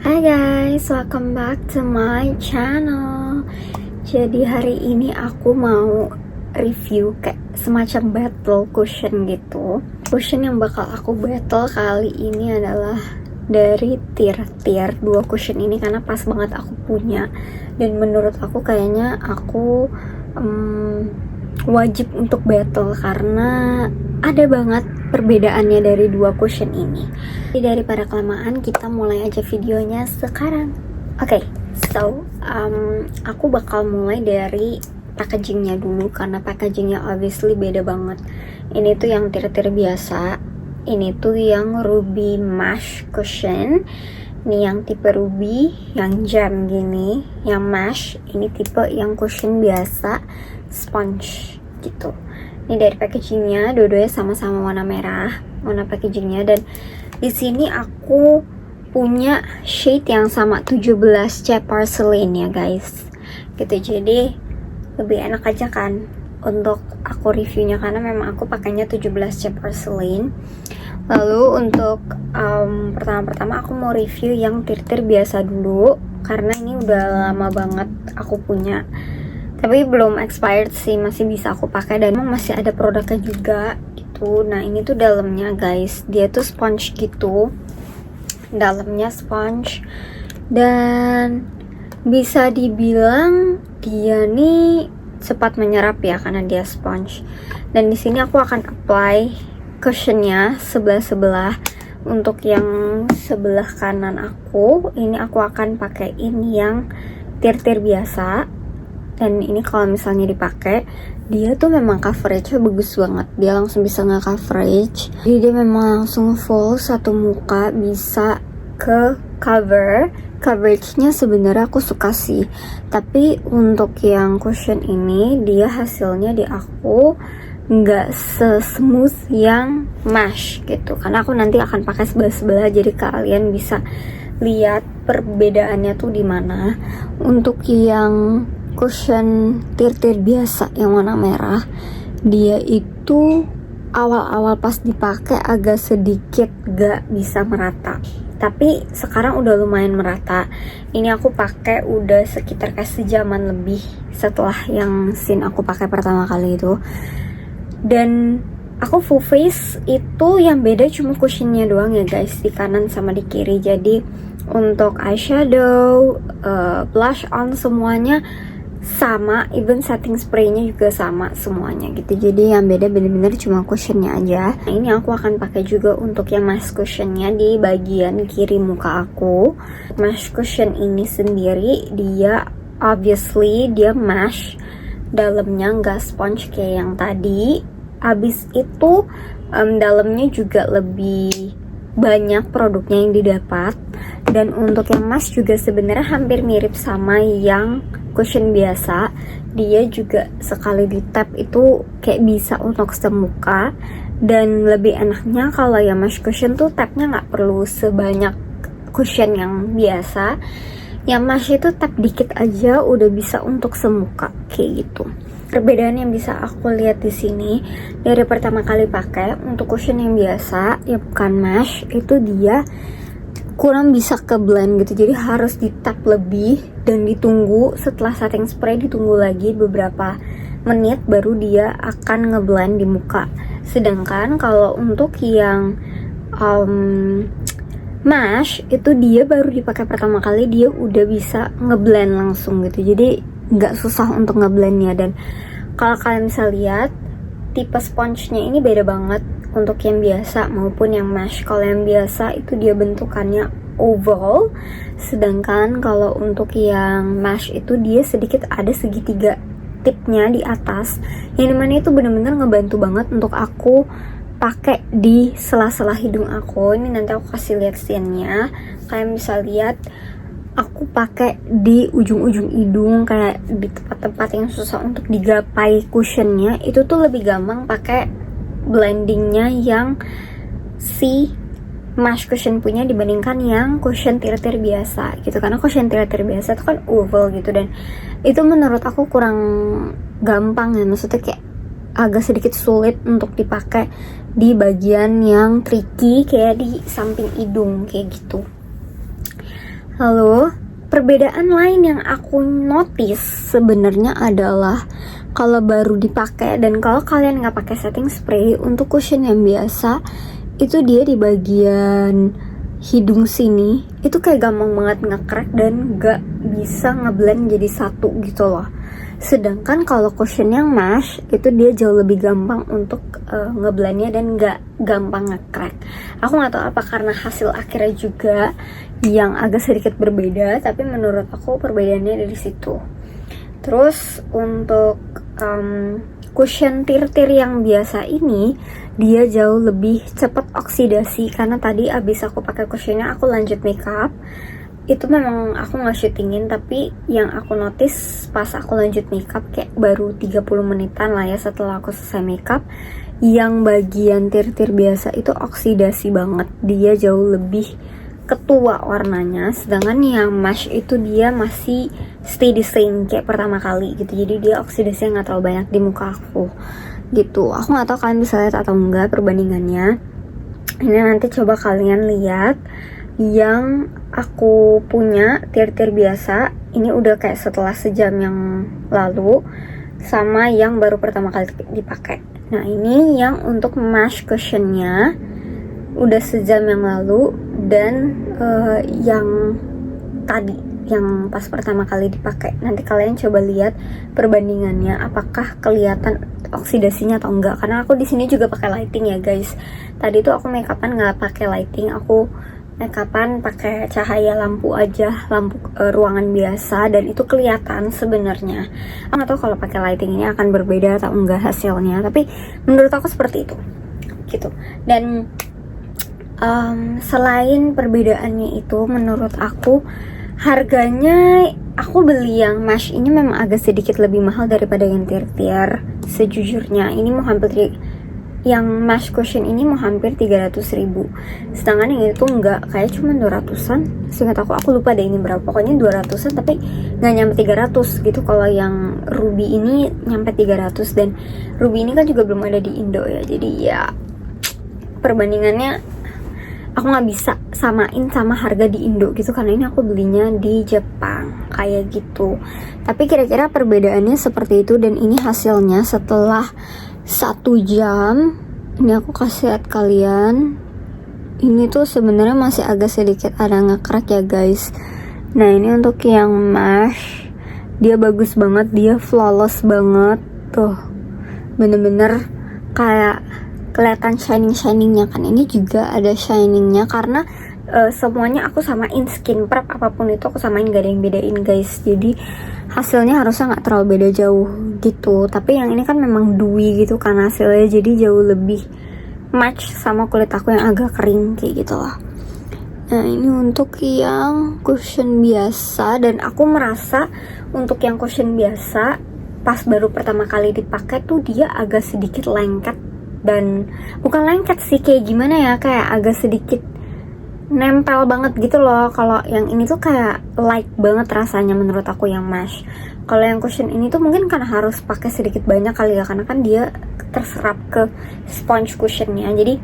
Hai guys, welcome back to my channel. Jadi hari ini aku mau review kayak semacam battle cushion gitu. Cushion yang bakal aku battle kali ini adalah dari tier 2 cushion ini karena pas banget aku punya. Dan menurut aku kayaknya aku wajib untuk battle karena ada banget perbedaannya dari dua cushion ini. Jadi daripada kelamaan, kita mulai aja videonya sekarang. Oke, so aku bakal mulai dari packagingnya dulu karena packagingnya obviously beda banget. Ini tuh yang tier-tier biasa, ini tuh yang ruby mesh cushion. Ini yang tipe ruby, yang jam gini, yang mesh. Ini tipe yang cushion biasa, sponge gitu. Ini dari packagingnya, dua-duanya sama-sama warna merah, warna packagingnya. Dan di sini aku punya shade yang sama 17C porcelain ya guys. Gitu, jadi lebih enak aja kan untuk aku reviewnya karena memang aku pakainya 17C porcelain. Lalu untuk pertama-tama aku mau review yang tier-tier biasa dulu karena ini udah lama banget aku punya. Tapi belum expired sih, masih bisa aku pakai dan emang masih ada produknya juga gitu. Nah ini tuh dalamnya guys, dia tuh sponge gitu, dalamnya sponge dan bisa dibilang dia nih cepat menyerap ya karena dia sponge. Dan di sini aku akan apply cushionnya sebelah-sebelah. Untuk yang sebelah kanan aku, ini aku akan pakaiin yang tier-tier biasa. Dan ini kalau misalnya dipakai, dia tuh memang coveragenya bagus banget. Dia langsung bisa nge-coverage. Jadi dia memang langsung full satu muka bisa ke cover. Coveragenya sebenarnya aku suka sih. Tapi untuk yang cushion ini, dia hasilnya di aku nggak se-smooth yang mesh gitu. Karena aku nanti akan pakai sebelah-sebelah, jadi kalian bisa lihat perbedaannya tuh di mana. Untuk yang cushion tier-tier biasa yang warna merah, dia itu awal-awal pas dipakai agak sedikit gak bisa merata, tapi sekarang udah lumayan merata. Ini aku pakai udah sekitar kayak sejaman lebih setelah yang scene aku pakai pertama kali itu. Dan aku full face itu yang beda cuma cushionnya doang ya guys, di kanan sama di kiri. Jadi untuk eyeshadow, blush on semuanya sama, even setting spraynya juga sama semuanya gitu. Jadi yang beda bener-bener cuma cushionnya aja. Nah, ini aku akan pakai juga untuk yang mask cushionnya di bagian kiri muka aku. Mask cushion ini sendiri dia obviously dia mesh, dalamnya nggak sponge kayak yang tadi. Abis itu dalamnya juga lebih banyak produknya yang didapat. Dan untuk yang mask juga sebenarnya hampir mirip sama yang cushion biasa. Dia juga sekali di tap itu kayak bisa untuk semuka. Dan lebih enaknya kalau yang mask cushion tuh tapnya nggak perlu sebanyak cushion yang biasa. Yang mask itu tap dikit aja udah bisa untuk semuka kayak gitu. Perbedaan yang bisa aku lihat di sini dari pertama kali pakai, untuk cushion yang biasa ya bukan mesh, itu dia kurang bisa ke blend gitu. Jadi harus di tap lebih dan ditunggu, setelah setting spray ditunggu lagi beberapa menit baru dia akan ngeblend di muka. Sedangkan kalau untuk yang mesh itu dia baru dipakai pertama kali dia udah bisa ngeblend langsung gitu. Jadi nggak susah untuk ngeblendnya. Dan kalau kalian bisa lihat tipe sponge-nya ini beda banget untuk yang biasa maupun yang mesh. Kalau yang biasa itu dia bentukannya oval, sedangkan kalau untuk yang mesh itu dia sedikit ada segitiga tipnya di atas, yang dimana itu bener-bener ngebantu banget untuk aku pakai di sela-sela hidung aku. Ini nanti aku kasih lihat scene-nya, kalian bisa lihat aku pakai di ujung-ujung hidung, kayak di tempat-tempat yang susah untuk digapai cushionnya. Itu tuh lebih gampang pakai blendingnya yang si mesh cushion punya dibandingkan yang cushion tier-tier biasa gitu. Karena cushion tier-tier biasa itu kan oval gitu, dan itu menurut aku kurang gampang ya, maksudnya kayak agak sedikit sulit untuk dipakai di bagian yang tricky kayak di samping hidung kayak gitu. Lalu perbedaan lain yang aku notice sebenarnya adalah kalau baru dipakai dan kalau kalian nggak pakai setting spray, untuk cushion yang biasa itu dia di bagian hidung sini itu kayak gampang banget nge-crack dan nggak bisa ngeblend jadi satu gitu loh. Sedangkan kalau cushion yang mesh itu dia jauh lebih gampang untuk ngeblendnya dan nggak gampang nge-crack. Aku nggak tahu apa karena hasil akhirnya juga yang agak sedikit berbeda, tapi menurut aku perbedaannya dari situ. Terus untuk cushion tir-tir yang biasa ini dia jauh lebih cepat oksidasi karena tadi abis aku pakai cushionnya aku lanjut makeup. Itu memang aku nggak syutingin, tapi yang aku notice pas aku lanjut makeup kayak baru 30 menitan lah ya setelah aku selesai makeup, yang bagian tir-tir biasa itu oksidasi banget, dia jauh lebih ketua warnanya. Sedangkan yang mesh itu dia masih stay the same kayak pertama kali gitu, jadi dia oksidasinya nggak terlalu banyak di muka aku gitu. Aku nggak tahu kalian bisa lihat atau enggak perbandingannya. Ini nanti coba kalian lihat yang aku punya tir-tir biasa ini udah kayak setelah sejam yang lalu sama yang baru pertama kali dipakai. Nah ini yang untuk mesh cushionnya udah sejam yang lalu, dan yang tadi yang pas pertama kali dipakai. Nanti kalian coba lihat perbandingannya apakah kelihatan oksidasinya atau enggak, karena aku di sini juga pakai lighting ya guys. Tadi tuh aku makeupan nggak pakai lighting, aku makeupan pakai cahaya lampu aja, lampu ruangan biasa, dan itu kelihatan sebenarnya. Aku nggak tahu kalau pakai lighting ini akan berbeda atau enggak hasilnya, tapi menurut aku seperti itu gitu. Dan selain perbedaannya itu, menurut aku harganya, aku beli yang mesh ini memang agak sedikit lebih mahal daripada yang tir-tir sejujurnya. Ini mau hampir, yang mesh cushion ini mau hampir 300.000, sedangkan yang itu enggak, kayak cuma 200-an seingat aku lupa deh ini berapa, pokoknya 200-an tapi nggak nyampe 300 gitu. Kalau yang ruby ini nyampe 300, dan ruby ini kan juga belum ada di Indo ya, jadi ya perbandingannya aku nggak bisa samain sama harga di Indo gitu, karena ini aku belinya di Jepang kayak gitu. Tapi kira-kira perbedaannya seperti itu, dan ini hasilnya setelah 1 jam. Ini aku kasih lihat kalian, ini tuh sebenarnya masih agak sedikit ada nge-crack ya guys. Nah ini untuk yang mesh, dia bagus banget, dia flawless banget tuh, bener-bener kayak kelihatan shining-shiningnya kan. Ini juga ada shiningnya karena semuanya aku samain, skin prep apapun itu aku samain, gak ada yang bedain guys. Jadi hasilnya harusnya nggak terlalu beda jauh gitu. Tapi yang ini kan memang dewy gitu kan hasilnya, jadi jauh lebih match sama kulit aku yang agak kering kayak gitu lah. Nah ini untuk yang cushion biasa, dan aku merasa untuk yang cushion biasa pas baru pertama kali dipakai tuh dia agak sedikit lengket, dan bukan lengket sih, kayak gimana ya, kayak agak sedikit nempel banget gitu loh. Kalau yang ini tuh kayak light banget rasanya menurut aku yang mesh. Kalau yang cushion ini tuh mungkin kan harus pakai sedikit banyak kali ya, karena kan dia terserap ke sponge cushionnya, jadi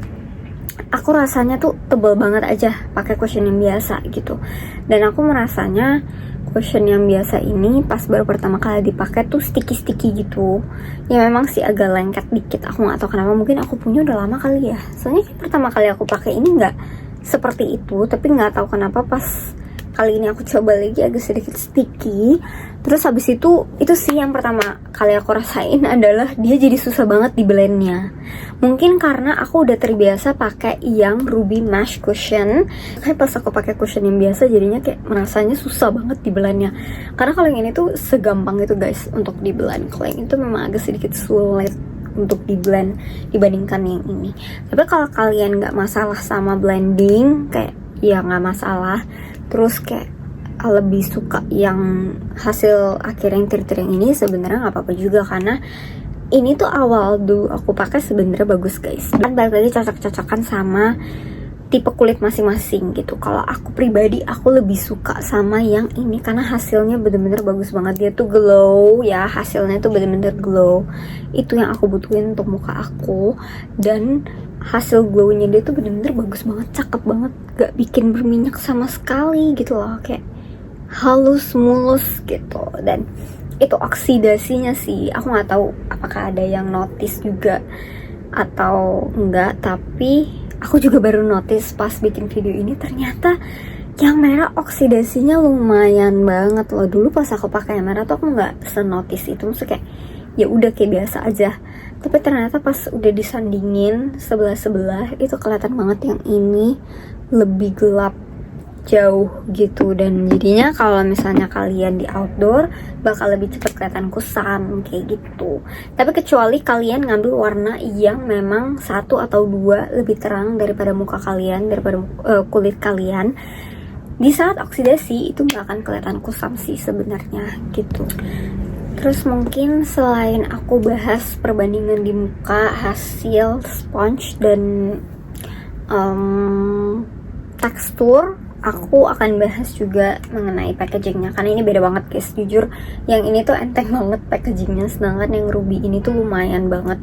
aku rasanya tuh tebal banget aja pakai cushion yang biasa gitu. Dan aku merasanya cushion yang biasa ini pas baru pertama kali dipakai tuh sticky gitu. Ya memang sih agak lengket dikit, aku nggak tahu kenapa, mungkin aku punya udah lama kali ya. Soalnya pertama kali aku pakai ini nggak seperti itu, tapi nggak tahu kenapa pas kali ini aku coba lagi agak sedikit sticky. Terus habis itu sih yang pertama kali aku rasain adalah dia jadi susah banget di blendnya. Mungkin karena aku udah terbiasa pakai yang ruby mesh cushion, kayak pas aku pakai cushion yang biasa jadinya kayak merasanya susah banget di blendnya. Karena kalau yang ini tuh segampang itu guys untuk di blend, kalau yang itu memang agak sedikit sulit untuk di blend dibandingkan yang ini. Tapi kalau kalian nggak masalah sama blending, kayak ya nggak masalah. Terus kayak lebih suka yang hasil akhir yang tir-tir yang ini, sebenarnya nggak apa-apa juga, karena ini tuh awal dulu aku pakai sebenarnya bagus guys. Dan balik lagi cocok-cocokan sama tipe kulit masing-masing gitu. Kalau aku pribadi aku lebih suka sama yang ini karena hasilnya bener-bener bagus banget. Dia tuh glow ya, hasilnya tuh bener-bener glow. Itu yang aku butuhin untuk muka aku. Dan hasil glownya dia tuh bener-bener bagus banget, cakep banget, gak bikin berminyak sama sekali gitu loh, kayak halus mulus gitu. Dan itu oksidasinya sih, aku nggak tahu apakah ada yang notice juga atau enggak, tapi aku juga baru notice pas bikin video ini, ternyata yang merah oksidasinya lumayan banget loh. Dulu pas aku pakai yang merah tuh aku nggak senotis itu, maksudnya kayak ya udah kayak biasa aja, tapi ternyata pas udah disandingin sebelah-sebelah itu kelihatan banget yang ini lebih gelap jauh gitu. Dan jadinya kalau misalnya kalian di outdoor bakal lebih cepet kelihatan kusam kayak gitu. Tapi kecuali kalian ngambil warna yang memang satu atau dua lebih terang daripada muka kalian, daripada kulit kalian, di saat oksidasi itu nggak akan kelihatan kusam sih sebenarnya gitu. Terus mungkin selain aku bahas perbandingan di muka, hasil sponge dan tekstur, aku akan bahas juga mengenai packagingnya, karena ini beda banget guys. Jujur yang ini tuh enteng banget packagingnya, sedangkan yang ruby ini tuh lumayan banget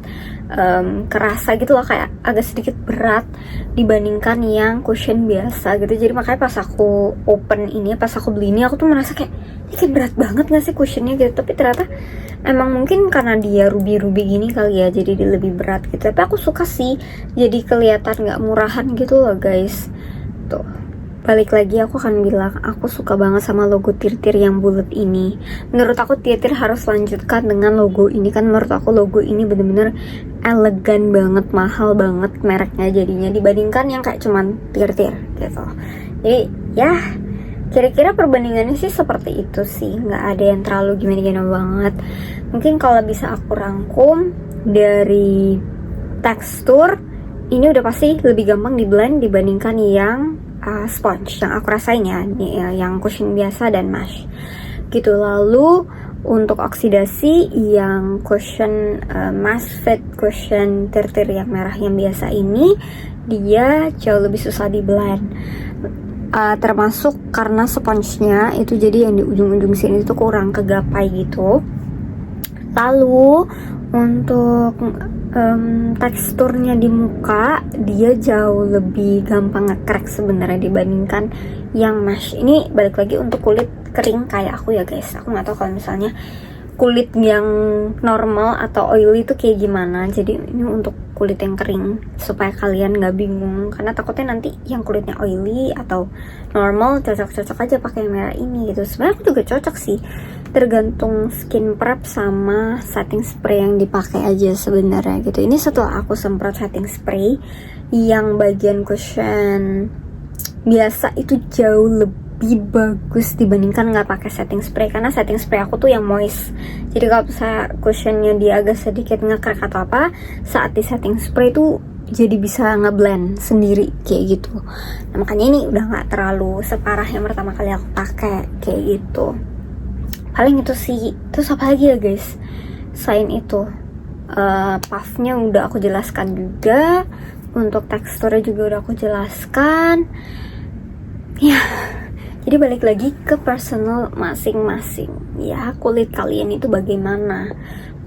kerasa gitu loh, kayak agak sedikit berat dibandingkan yang cushion biasa gitu. Jadi makanya pas aku open ini, pas aku beli ini, aku tuh merasa kayak ini kayak berat banget gak sih cushionnya gitu. Tapi ternyata emang mungkin karena dia ruby-ruby gini kali ya, jadi dia lebih berat gitu. Tapi aku suka sih, jadi kelihatan gak murahan gitu loh guys. Tuh, balik lagi aku akan bilang aku suka banget sama logo tirtir yang bulat ini. Menurut aku tirtir harus lanjutkan dengan logo ini, kan menurut aku logo ini bener-bener elegan banget, mahal banget mereknya jadinya dibandingkan yang kayak cuman tirtir gitu. Jadi ya kira-kira perbandingannya sih seperti itu sih, nggak ada yang terlalu gimana-gimana banget. Mungkin kalau bisa aku rangkum dari tekstur, ini udah pasti lebih gampang di blend dibandingkan yang sponge yang aku rasain ya, yang cushion biasa dan mesh gitu. Lalu untuk oksidasi, yang cushion mask fit cushion tirtir yang merah yang biasa ini, dia jauh lebih susah di blend, termasuk karena sponsenya itu jadi yang di ujung-ujung sini itu kurang kegapai gitu. Lalu untuk teksturnya di muka, dia jauh lebih gampang nge-crack sebenarnya dibandingkan yang mesh. Ini balik lagi untuk kulit kering kayak aku ya guys. Aku nggak tahu kalau misalnya kulit yang normal atau oily itu kayak gimana. Jadi ini untuk kulit yang kering supaya kalian nggak bingung, karena takutnya nanti yang kulitnya oily atau normal cocok-cocok aja pakai merah ini gitu. Sebenarnya aku juga cocok sih, tergantung skin prep sama setting spray yang dipakai aja sebenarnya gitu. Ini setelah aku semprot setting spray, yang bagian cushion biasa itu jauh lebih bagus dibandingkan nggak pakai setting spray, karena setting spray aku tuh yang moist. Jadi kalau misalnya cushionnya dia agak sedikit nge-crack atau apa, saat di setting spray tuh jadi bisa ngeblend sendiri kayak gitu. Nah, makanya ini udah nggak terlalu separah yang pertama kali aku pakai kayak gitu. Paling itu sih. Terus apa lagi ya guys selain itu? Puffnya udah aku jelaskan juga, untuk teksturnya juga udah aku jelaskan ya. Jadi balik lagi ke personal masing-masing ya, kulit kalian itu bagaimana.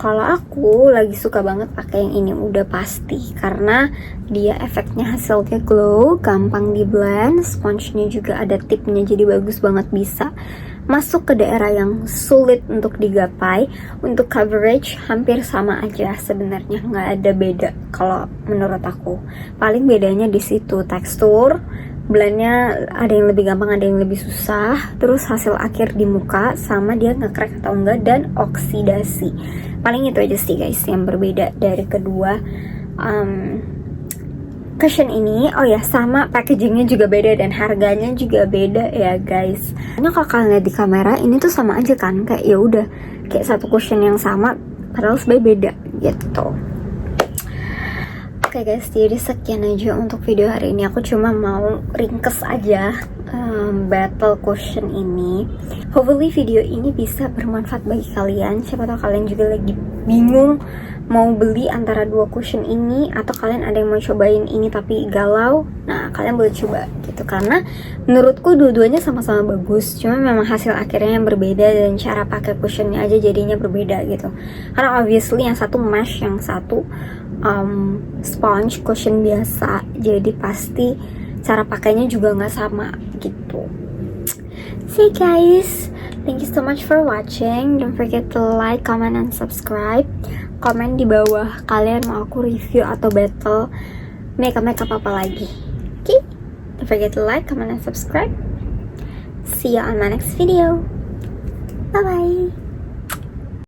Kalau aku lagi suka banget pakai yang ini udah pasti, karena dia efeknya hasilnya glow, gampang di blend, sponsenya juga ada tipnya jadi bagus banget, bisa masuk ke daerah yang sulit untuk digapai. Untuk coverage hampir sama aja sebenarnya, nggak ada beda kalau menurut aku. Paling bedanya di situ tekstur, blendnya ada yang lebih gampang, ada yang lebih susah, terus hasil akhir di muka, sama dia nge-crack atau enggak, dan oksidasi. Paling itu aja sih guys yang berbeda dari kedua cushion ini. Oh ya, sama packagingnya juga beda dan harganya juga beda ya guys. Karena kalau kalian lihat di kamera ini tuh sama aja kan, kayak ya udah kayak satu cushion yang sama, padahal sebenarnya beda gitu. Oke guys, jadi sekian aja untuk video hari ini. Aku cuma mau ringkes aja battle cushion ini. Hopefully video ini bisa bermanfaat bagi kalian. Siapa tahu kalian juga lagi bingung mau beli antara dua cushion ini, atau kalian ada yang mau cobain ini tapi galau. Nah, kalian boleh coba gitu, karena menurutku dua-duanya sama-sama bagus, cuma memang hasil akhirnya yang berbeda dan cara pakai cushionnya aja jadinya berbeda gitu. Karena obviously yang satu mesh, yang satu sponge cushion biasa, jadi pasti cara pakainya juga nggak sama gitu. See guys, thank you so much for watching. Don't forget to like, comment, and subscribe. Komen di bawah kalian mau aku review atau battle makeup apa lagi. Okay? Don't forget to like, comment, and subscribe. See you on my next video. Bye bye.